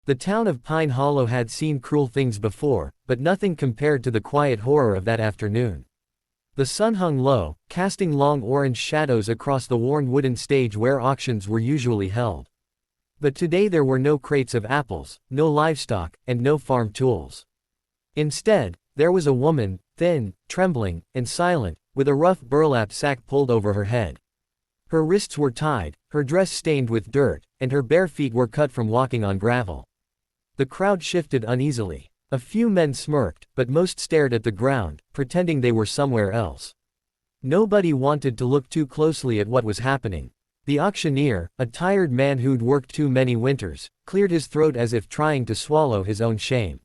The town of Pine Hollow had seen cruel things before, but nothing compared to the quiet horror of that afternoon. The sun hung low, casting long orange shadows across the worn wooden stage where auctions were usually held. But today there were no crates of apples, no livestock, and no farm tools. Instead, there was a woman, thin, trembling, and silent, with a rough burlap sack pulled over her head. Her wrists were tied, her dress stained with dirt, and her bare feet were cut from walking on gravel. The crowd shifted uneasily. A few men smirked, but most stared at the ground, pretending they were somewhere else. Nobody wanted to look too closely at what was happening. The auctioneer, a tired man who'd worked too many winters, cleared his throat as if trying to swallow his own shame.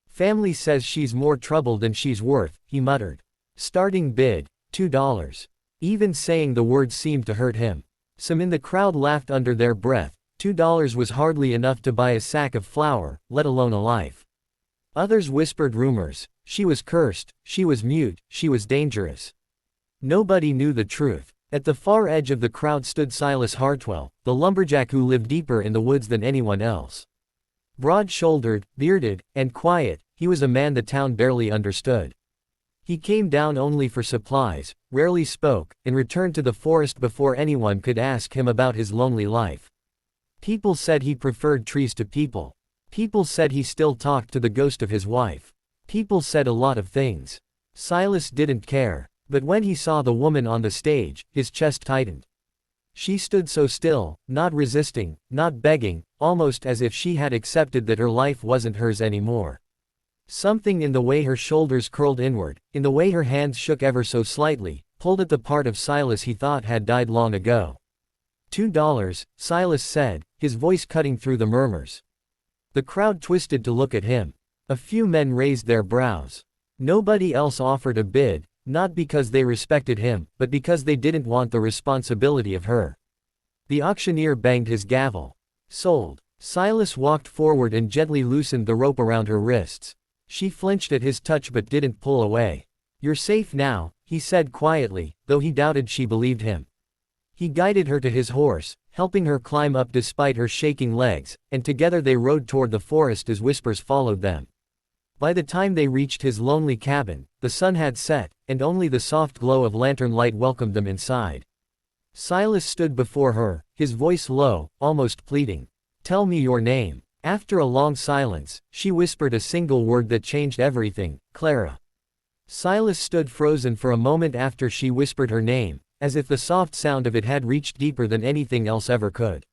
"Family says she's more trouble than she's worth," he muttered. Starting bid, $2. Even saying the word seemed to hurt him. Some in the crowd laughed under their breath. $2 was hardly enough to buy a sack of flour, let alone a life. Others whispered rumors. She was cursed, she was mute, she was dangerous. Nobody knew the truth. At the far edge of the crowd stood Silas Hartwell, the lumberjack who lived deeper in the woods than anyone else. Broad-shouldered, bearded, and quiet, he was a man the town barely understood. He came down only for supplies, rarely spoke, and returned to the forest before anyone could ask him about his lonely life. People said he preferred trees to people. People said he still talked to the ghost of his wife. People said a lot of things. Silas didn't care. But when he saw the woman on the stage, his chest tightened. She stood so still, not resisting, not begging, almost as if she had accepted that her life wasn't hers anymore. Something in the way her shoulders curled inward, in the way her hands shook ever so slightly, pulled at the part of Silas he thought had died long ago. $2, Silas said, his voice cutting through the murmurs. The crowd twisted to look at him. A few men raised their brows. Nobody else offered a bid, not because they respected him, but because they didn't want the responsibility of her. The auctioneer banged his gavel. Sold. Silas walked forward and gently loosened the rope around her wrists. She flinched at his touch but didn't pull away. "You're safe now," he said quietly, though he doubted she believed him. He guided her to his horse, helping her climb up despite her shaking legs, and together they rode toward the forest as whispers followed them. By the time they reached his lonely cabin, the sun had set, and only the soft glow of lantern light welcomed them inside. Silas stood before her, his voice low, almost pleading. "Tell me your name." After a long silence, she whispered a single word that changed everything, "Clara." Silas stood frozen for a moment after she whispered her name, as if the soft sound of it had reached deeper than anything else ever could.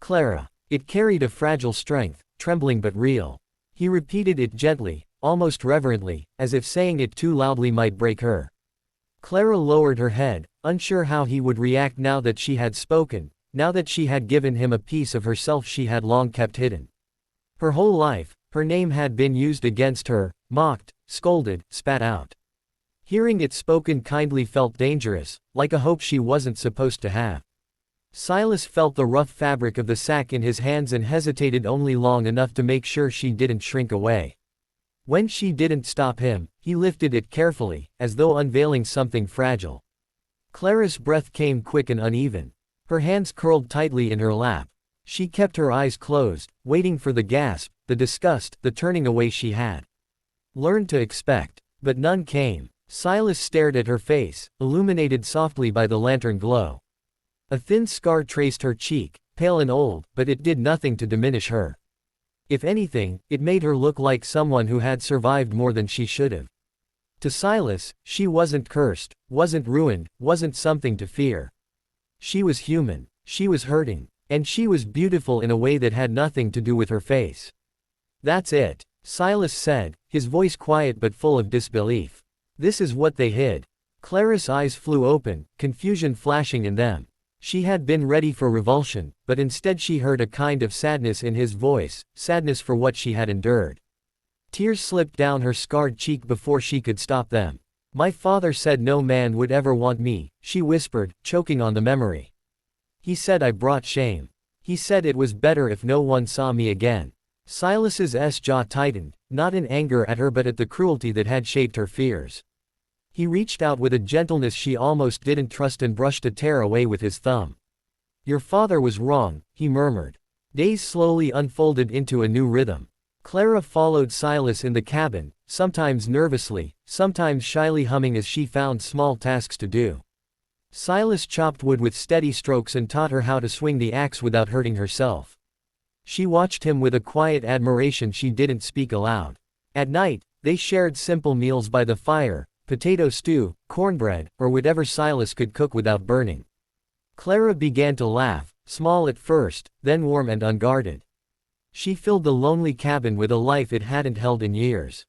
Clara. It carried a fragile strength, trembling but real. He repeated it gently, almost reverently, as if saying it too loudly might break her. Clara lowered her head, unsure how he would react now that she had spoken, now that she had given him a piece of herself she had long kept hidden. Her whole life, her name had been used against her, mocked, scolded, spat out. Hearing it spoken kindly felt dangerous, like a hope she wasn't supposed to have. Silas felt the rough fabric of the sack in his hands and hesitated only long enough to make sure she didn't shrink away. When she didn't stop him, he lifted it carefully, as though unveiling something fragile. Clara's breath came quick and uneven. Her hands curled tightly in her lap. She kept her eyes closed, waiting for the gasp, the disgust, the turning away she had learned to expect. But none came. Silas stared at her face, illuminated softly by the lantern glow. A thin scar traced her cheek, pale and old, but it did nothing to diminish her. If anything, it made her look like someone who had survived more than she should have. To Silas, she wasn't cursed, wasn't ruined, wasn't something to fear. She was human, she was hurting, and she was beautiful in a way that had nothing to do with her face. "That's it," Silas said, his voice quiet but full of disbelief. "This is what they hid." Clara's eyes flew open, confusion flashing in them. She had been ready for revulsion, but instead she heard a kind of sadness in his voice, sadness for what she had endured. Tears slipped down her scarred cheek before she could stop them. "My father said no man would ever want me," she whispered, choking on the memory. "He said I brought shame. He said it was better if no one saw me again." Silas's jaw tightened, not in anger at her but at the cruelty that had shaped her fears. He reached out with a gentleness she almost didn't trust and brushed a tear away with his thumb. "Your father was wrong," he murmured. Days slowly unfolded into a new rhythm. Clara followed Silas in the cabin, sometimes nervously, sometimes shyly humming as she found small tasks to do. Silas chopped wood with steady strokes and taught her how to swing the axe without hurting herself. She watched him with a quiet admiration she didn't speak aloud. At night, they shared simple meals by the fire, potato stew, cornbread, or whatever Silas could cook without burning. Clara began to laugh, small at first, then warm and unguarded. She filled the lonely cabin with a life it hadn't held in years.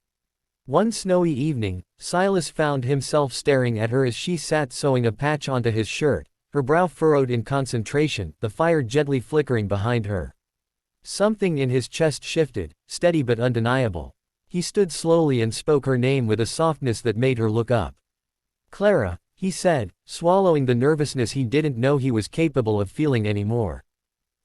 One snowy evening, Silas found himself staring at her as she sat sewing a patch onto his shirt, her brow furrowed in concentration, the fire gently flickering behind her. Something in his chest shifted, steady but undeniable. He stood slowly and spoke her name with a softness that made her look up. "Clara," he said, swallowing the nervousness he didn't know he was capable of feeling anymore.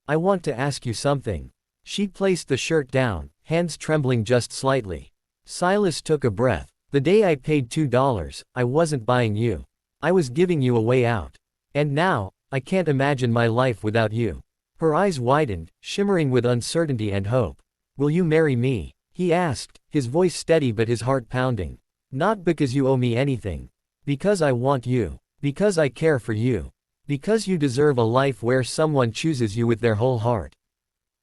"I want to ask you something." She placed the shirt down, hands trembling just slightly. Silas took a breath. "The day I paid $2, I wasn't buying you. I was giving you a way out. And now, I can't imagine my life without you." Her eyes widened, shimmering with uncertainty and hope. "Will you marry me?" he asked, his voice steady but his heart pounding. "Not because you owe me anything. Because I want you. Because I care for you. Because you deserve a life where someone chooses you with their whole heart."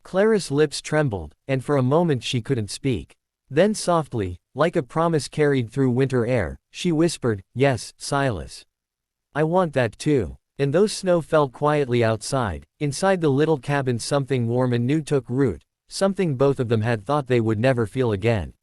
Clara's lips trembled, and for a moment she couldn't speak. Then softly, like a promise carried through winter air, she whispered, "Yes, Silas. I want that too." And though snow fell quietly outside, inside the little cabin something warm and new took root, something both of them had thought they would never feel again.